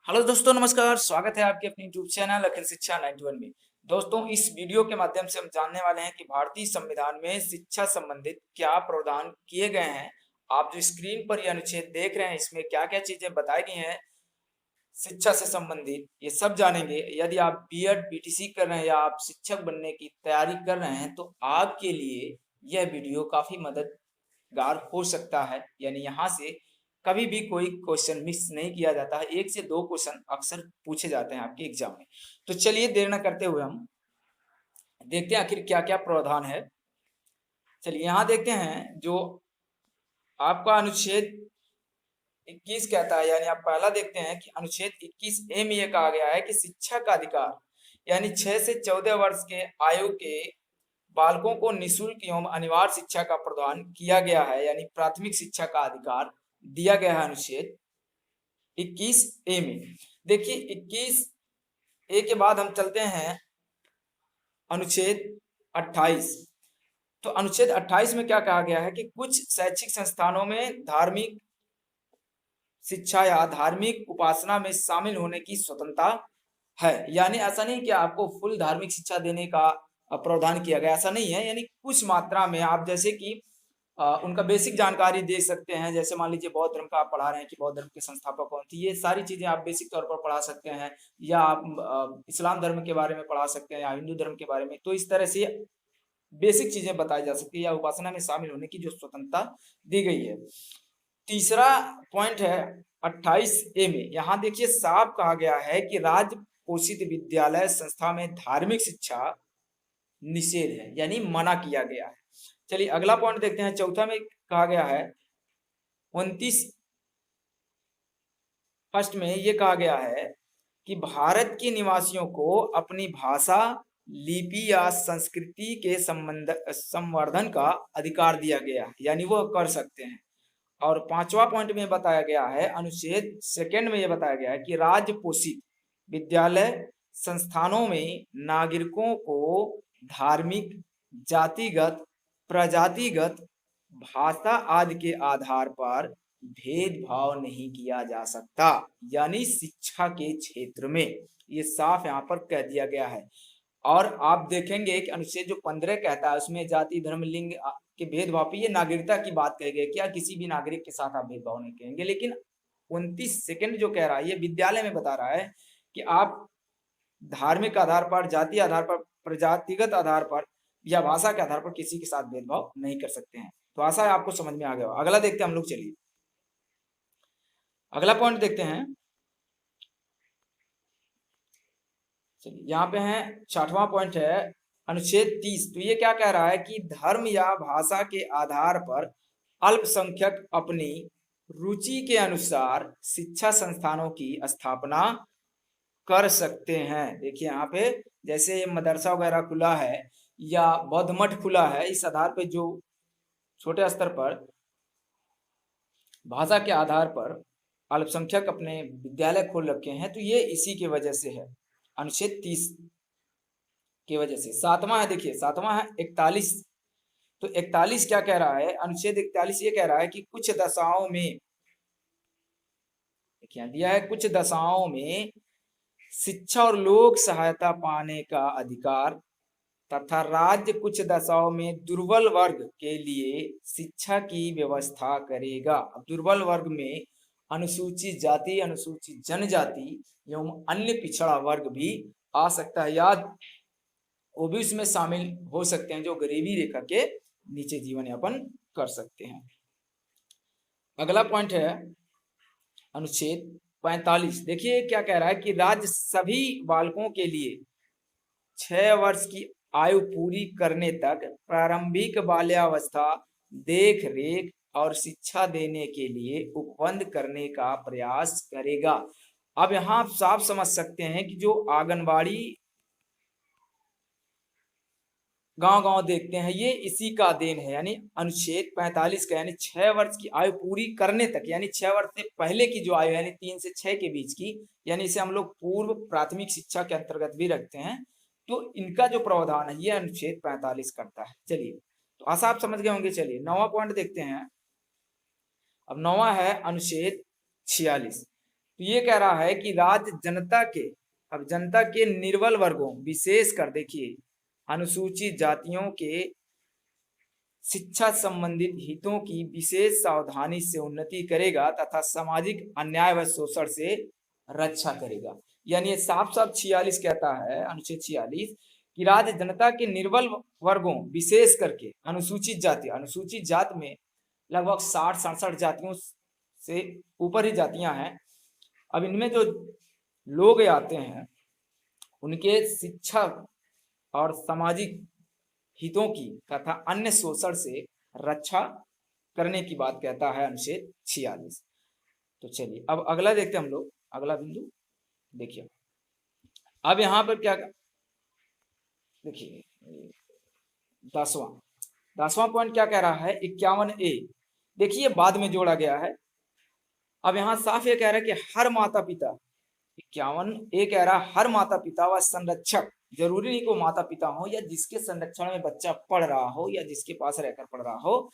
Hello दोस्तों, नमस्कार। स्वागत है आपके अपने यूट्यूब चैनल अखिल शिक्षा 91 में। दोस्तों, इस वीडियो के माध्यम से हम जानने वाले हैं कि भारतीय संविधान में शिक्षा संबंधित क्या प्रावधान किए गए हैं। आप जो स्क्रीन पर यह अनुच्छेद देख रहे हैं, इसमें क्या क्या चीजें बताई गई हैं शिक्षा से संबंधित, ये सब जानेंगे। यदि आप बीएड बीटीसी कर रहे हैं या आप शिक्षक बनने की तैयारी कर रहे हैं तो आपके लिए यह वीडियो काफी मददगार हो सकता है। यानी यहाँ से कभी भी कोई क्वेश्चन मिस नहीं किया जाता है। 1 से 2 क्वेश्चन अक्सर पूछे जाते हैं आपके एग्जाम में। तो चलिए देर न करते हुए हम देखते हैं आखिर क्या क्या प्रावधान है। चलिए यहाँ देखते हैं जो आपका अनुच्छेद 21 कहता है। यानी आप पहला देखते हैं कि अनुच्छेद 21 ए में यह कहा गया है कि शिक्षा का अधिकार यानी 6 से 14 वर्ष के आयु के बालकों को निःशुल्क एवं अनिवार्य शिक्षा का प्रदान किया गया है। यानी प्राथमिक शिक्षा का अधिकार दिया गया है अनुच्छेद 21 ए में। देखिए 21 ए के बाद हम चलते हैं अनुच्छेद 28। तो अनुच्छेद 28 में क्या कहा गया है कि कुछ शैक्षिक संस्थानों में धार्मिक शिक्षा या धार्मिक उपासना में शामिल होने की स्वतंत्रता है। यानी ऐसा नहीं कि आपको फुल धार्मिक शिक्षा देने का प्रावधान किया गया, ऐसा नहीं है। यानी कुछ मात्रा में आप जैसे कि उनका बेसिक जानकारी दे सकते हैं। जैसे मान लीजिए बौद्ध धर्म का आप पढ़ा रहे हैं कि बौद्ध धर्म के संस्थापक कौन थे, ये सारी चीजें आप बेसिक तौर पर पढ़ा सकते हैं। या आप इस्लाम धर्म के बारे में पढ़ा सकते हैं या हिंदू धर्म के बारे में। तो इस तरह से बेसिक चीजें बताई जा सकती है या उपासना में शामिल होने की जो स्वतंत्रता दी गई है। तीसरा पॉइंट है 28 ए में। यहाँ देखिए साफ कहा गया है कि राज्य पोषित विद्यालय संस्था में धार्मिक शिक्षा निषेध है, यानी मना किया गया है। चलिए अगला पॉइंट देखते हैं। चौथा में कहा गया है 29 फर्स्ट में ये कहा गया है कि भारत के निवासियों को अपनी भाषा, लिपि या संस्कृति के संवर्धन का अधिकार दिया गया है, यानी वो कर सकते हैं। और पांचवा पॉइंट में बताया गया है, अनुच्छेद सेकंड में यह बताया गया है कि राज्य पोषित विद्यालय संस्थानों में नागरिकों को धार्मिक, जातिगत, प्रजातिगत, भाषा आदि के आधार पर भेदभाव नहीं किया जा सकता। यानी शिक्षा के क्षेत्र में ये साफ यहाँ पर कह दिया गया है। और आप देखेंगे कि अनुच्छेद जो 15 कहता है उसमें जाति, धर्म, लिंग के भेदभाव पे ये नागरिकता की बात कही गई। क्या किसी भी नागरिक के साथ आप भेदभाव नहीं करेंगे। लेकिन 29 सेकंड जो कह रहा है ये विद्यालय में बता रहा है कि आप धार्मिक आधार पर, जाति आधार पर, प्रजातिगत आधार पर या भाषा के आधार पर किसी के साथ भेदभाव नहीं कर सकते हैं। तो आशा है आपको समझ में आ गया। अगला देखते हैं हम लोग। चलिए अगला पॉइंट देखते हैं। चलिए यहाँ पे है 6वां पॉइंट है अनुच्छेद 30। तो ये क्या कह रहा है कि धर्म या भाषा के आधार पर अल्पसंख्यक अपनी रुचि के अनुसार शिक्षा संस्थानों की स्थापना कर सकते हैं। देखिए यहाँ पे जैसे मदरसा वगैरह खुला है या बौद्ध मठ खुला है, इस आधार पे जो छोटे स्तर पर भाषा के आधार पर अल्पसंख्यक अपने विद्यालय खोल रखे हैं, तो ये इसी की वजह से है, अनुच्छेद 30 की वजह से। 7वां है, देखिए 7वां है 41। तो 41 क्या कह रहा है, अनुच्छेद 41 ये कह रहा है कि कुछ दशाओं में, देखिए दिया है, कुछ दशाओं में शिक्षा और लोक सहायता पाने का अधिकार तथा राज्य कुछ दशाओं में दुर्बल वर्ग के लिए शिक्षा की व्यवस्था करेगा। अब दुर्बल वर्ग में अनुसूचित जाति, अनुसूचित जनजाति एवं अन्य पिछड़ा वर्ग भी आ सकता है। याद वो भी उसमें शामिल हो सकते हैं जो गरीबी रेखा के नीचे जीवन यापन कर सकते हैं। अगला पॉइंट है अनुच्छेद 45। देखिए क्या कह रहा है कि राज्य सभी बालकों के लिए 6 वर्ष की आयु पूरी करने तक प्रारंभिक बाल्यावस्था देख रेख और शिक्षा देने के लिए उपबंध करने का प्रयास करेगा। अब यहाँ आप साफ समझ सकते हैं कि जो आंगनबाड़ी गांव-गांव देखते हैं, ये इसी का देन है। यानी अनुच्छेद 45 का, यानी 6 वर्ष की आयु पूरी करने तक, यानी 6 वर्ष से पहले की जो आयु यानी 3 से 6 के बीच की, यानी इसे हम लोग पूर्व प्राथमिक शिक्षा के अंतर्गत भी रखते हैं। तो इनका जो प्रावधान है ये अनुच्छेद 45 करता है। चलिए तो आशा आप समझ गए होंगे। चलिए 9वां पॉइंट देखते हैं। अब 9वां है अनुच्छेद 46। तो ये कह रहा है कि राज्य जनता के, अब जनता के निर्बल वर्गों विशेषकर देखिए अनुसूचित जातियों के शिक्षा संबंधित हितों की विशेष सावधानी से उन्नति करेगा तथा सामाजिक अन्याय व शोषण से रक्षा करेगा। यानी ये साफ साफ 46 कहता है, अनुच्छेद 46, कि राज्य जनता के निर्बल वर्गों विशेष करके अनुसूचित जाति में लगभग 60-67 जातियों से ऊपर ही जातियां हैं। अब इनमें जो लोग आते हैं उनके शिक्षा और सामाजिक हितों की तथा अन्य शोषण से रक्षा करने की बात कहता है अनुच्छेद 46। तो चलिए अब अगला देखते हैं हम लोग, अगला बिंदु देखिए। अब यहाँ पर क्या देखिए 10वां पॉइंट क्या कह रहा है, 51A। देखिए बाद में जोड़ा गया है। अब यहाँ साफ ये कह रहा है कि हर माता पिता, 51A कह रहा है हर माता पिता व संरक्षक, जरूरी नहीं कि वो माता पिता हो या जिसके संरक्षण में बच्चा पढ़ रहा हो या जिसके पास रहकर पढ़ रहा हो,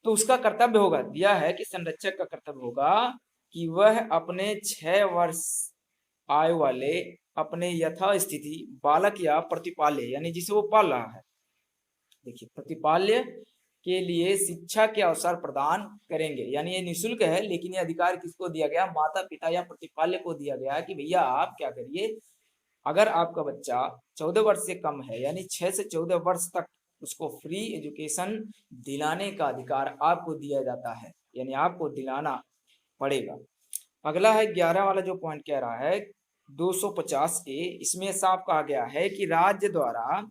तो उसका कर्तव्य होगा, दिया है कि संरक्षक का कर्तव्य होगा कि वह अपने 6 वर्ष आयु वाले अपने यथास्थिति बालक या प्रतिपाल्य, यानी जिसे वो पाल रहा है, देखिए प्रतिपाल्य के लिए शिक्षा के अवसर प्रदान करेंगे। यानी ये निःशुल्क है, लेकिन ये अधिकार किसको दिया गया, माता पिता या प्रतिपाल्य को दिया गया कि भैया आप क्या करिए, अगर आपका बच्चा 14 वर्ष से कम है यानी 6 से 14 वर्ष तक, उसको फ्री एजुकेशन दिलाने का अधिकार आपको दिया जाता है, यानी आपको दिलाना पड़ेगा। अगला है 11 वाला जो पॉइंट कह रहा है 250A, इसमें साफ कहा गया है कि राज्य द्वारा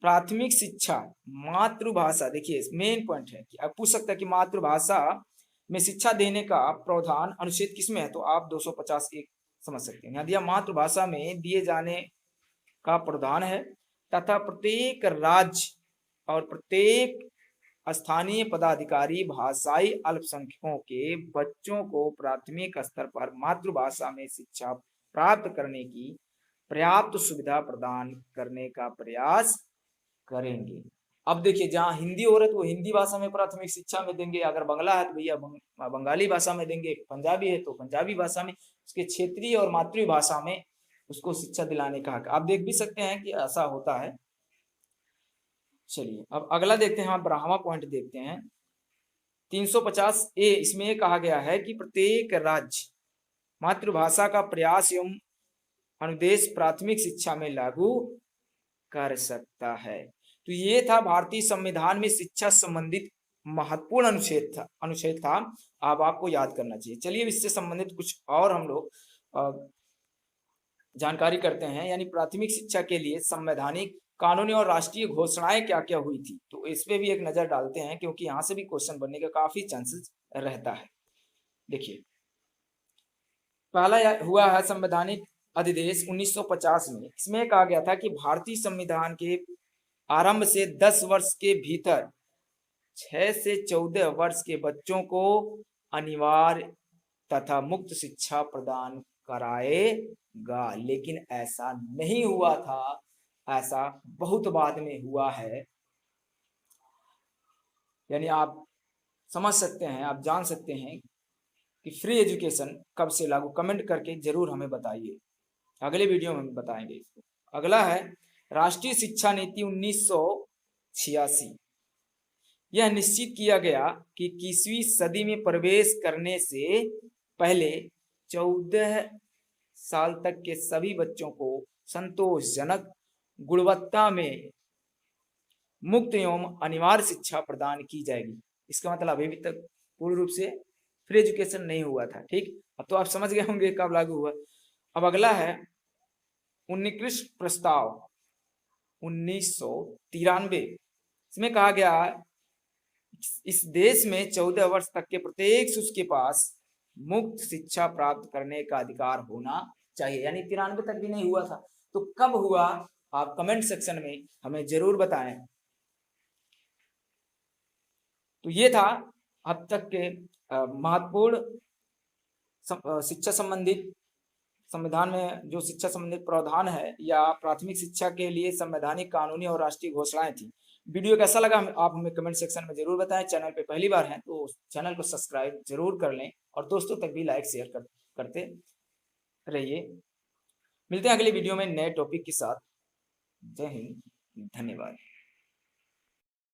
प्राथमिक शिक्षा मातृभाषा, देखिए मेन पॉइंट है कि अब पूछ सकता है कि मातृभाषा में शिक्षा देने का प्रावधान अनुच्छेद किसमें है, तो आप 250A समझ सकते हैं। यहाँ दिया मातृभाषा में दिए जाने का प्रावधान है तथा प्रत्येक राज्य और प्रत्येक स्थानीय पदाधिकारी भाषाई अल्पसंख्यकों के बच्चों को प्राथमिक स्तर पर मातृभाषा में शिक्षा प्राप्त करने की पर्याप्त सुविधा प्रदान करने का प्रयास करेंगे। अब देखिए जहाँ हिंदी हो रहा है तो वो हिंदी भाषा में प्राथमिक शिक्षा में देंगे, अगर बंगला है तो भैया बंगाली भाषा में देंगे, पंजाबी है तो पंजाबी भाषा में, उसके क्षेत्रीय और मातृभाषा में उसको शिक्षा दिलाने का हक। आप देख भी सकते हैं कि ऐसा होता है। चलिए अब अगला देखते हैं, 12वां पॉइंट देखते हैं 350A। इसमें यह कहा गया है कि प्रत्येक राज्य मातृभाषा का प्रयास एवं अनुदेश प्राथमिक शिक्षा में लागू कर सकता है। तो ये था भारतीय संविधान में शिक्षा संबंधित महत्वपूर्ण अनुच्छेद था, अब आपको याद करना चाहिए। चलिए इससे संबंधित कुछ और हम लोग जानकारी करते हैं, यानी प्राथमिक शिक्षा के लिए संवैधानिक, कानूनी और राष्ट्रीय घोषणाएं क्या क्या हुई थी, तो इस पे भी एक नजर डालते हैं क्योंकि यहाँ से भी क्वेश्चन बनने का काफी चांसेस रहता है। देखिए पहला हुआ है संवैधानिक अधिदेश 1950 में। इसमें कहा गया था कि भारतीय संविधान के आरंभ से 10 वर्ष के भीतर 6 से 14 वर्ष के बच्चों को अनिवार्य तथा मुक्त शिक्षा प्रदान कराएगा, लेकिन ऐसा नहीं हुआ था, ऐसा बहुत बाद में हुआ है। यानी आप समझ सकते हैं, आप जान सकते हैं कि फ्री एजुकेशन कब से लागू, कमेंट करके जरूर हमें बताइए, अगले वीडियो में हम बताएंगे इसको। अगला है राष्ट्रीय शिक्षा नीति 1986। यह निश्चित किया गया कि 21वीं सदी में प्रवेश करने से पहले 14 साल तक के सभी बच्चों को संतोषजनक गुणवत्ता में मुक्त एवं अनिवार्य शिक्षा प्रदान की जाएगी। इसका मतलब अभी तक पूर्ण रूप से फ्री एजुकेशन नहीं हुआ था। ठीक, अब तो आप समझ गए होंगे कब लागू हुआ। अब अगला है 19 प्रस्ताव 1993। इसमें कहा गया इस देश में 14 वर्ष तक के प्रत्येक शिशु के पास मुक्त शिक्षा प्राप्त करने का अधिकार होना चाहिए। यानी 93 तक भी नहीं हुआ था, तो कब हुआ आप कमेंट सेक्शन में हमें जरूर बताएं। तो ये था अब तक के महत्वपूर्ण शिक्षा संबंधित, संविधान में जो शिक्षा संबंधित प्रावधान है या प्राथमिक शिक्षा के लिए संवैधानिक, कानूनी और राष्ट्रीय घोषणाएं थी। वीडियो कैसा लगा आप हमें कमेंट सेक्शन में जरूर बताएं। चैनल पे पहली बार हैं तो चैनल को सब्सक्राइब जरूर कर लें और दोस्तों तक भी लाइक शेयर कर करते रहिए। मिलते हैं अगले वीडियो में नए टॉपिक के साथ। जय हिंद, धन्यवाद।